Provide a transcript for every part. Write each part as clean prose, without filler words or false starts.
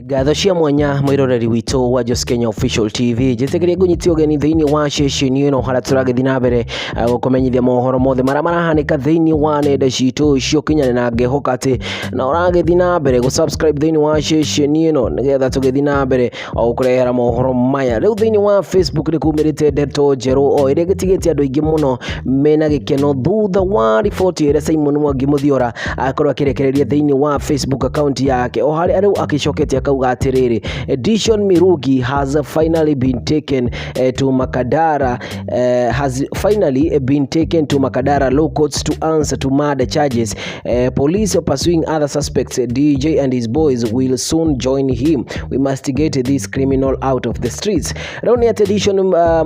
Gatho cia mwanya mwiroreri witu wa Just Kenya Official TV jitegeria gunyitio geni thiini wa ceceni ino haria turagethi na mbere gukumenyithia mohoro mothe maria marahanika thiini wa nenda citu cio kinyane na ngehoka ati na uragethi na mbere gu subscribe thiini wa ceceni ino nigetha tugethi na mbere o gukurehera mohoro maya riu thiini wa Facebook ni kumirite ndeto njeru o iria gitigite andu aingi muno mena gikeno thutha wa riboti iria Simon Mwangi Muthiora akorwo akirekereria thiini wa Facebook account yake o haria riu akicoketie kauga atiriri Dishon Mirugi has finally been taken to Makadara law courts to answer to murder charges. Police are pursuing other suspects. DJ and his boys will soon join him. We must get this criminal out of the streets. Roni ati Dishon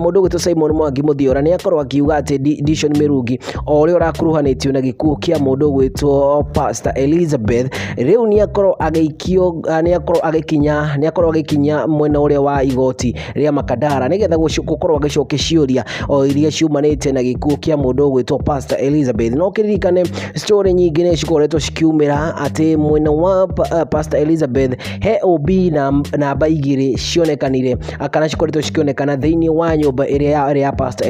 mudogo to Simon Mwangi Muthiora ni akorwo akiuga ati Dishon Mirugi ori orakuruhanitio na gikuo kia mudogo witwo Pastor Elizabeth riu ni akorwo ageikio ni akorwo agikinya mwena uria wa igoti ria Makadara nigetha gukorwo agicokia ciuria o iria ciumanite na gikuo kia mundu gwitwo Pastor Elizabeth. No kiririkane story nyingi ni cikoretwo cikiumira ati mwena wa Pastor Elizabeth he OB na baigire cionekanire akana cikoretwo cikionekana thiini wa nyumba iria ya Pastor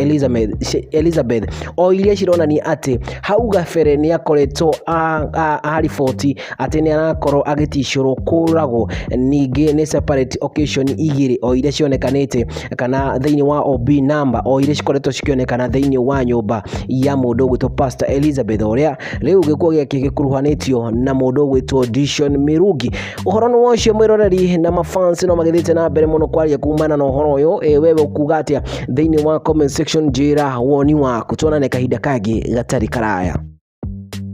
Elizabeth o iria cironania ati hau gabere ni akoretwo a report ati ni arakorwo agitishurwo kuragwo ningi ni separate occasion igiri o iria cionekanite kana thiini wa OB number o iria cikoretwo cikionekana thiini wa nyumba ya mundu gwitwo Pastor Elizabeth oria riu gikuo giake gikuruhanitio na mundu gwitwo Dishon Mirugi. Uhoro no wocio mwiroreri na mafans no magithite na mbere muno kwaria kumana na uhoro uyu wewe ukuga atia thiini wa comment section jira woni waku tuonane kahinda kangi gatari karaya.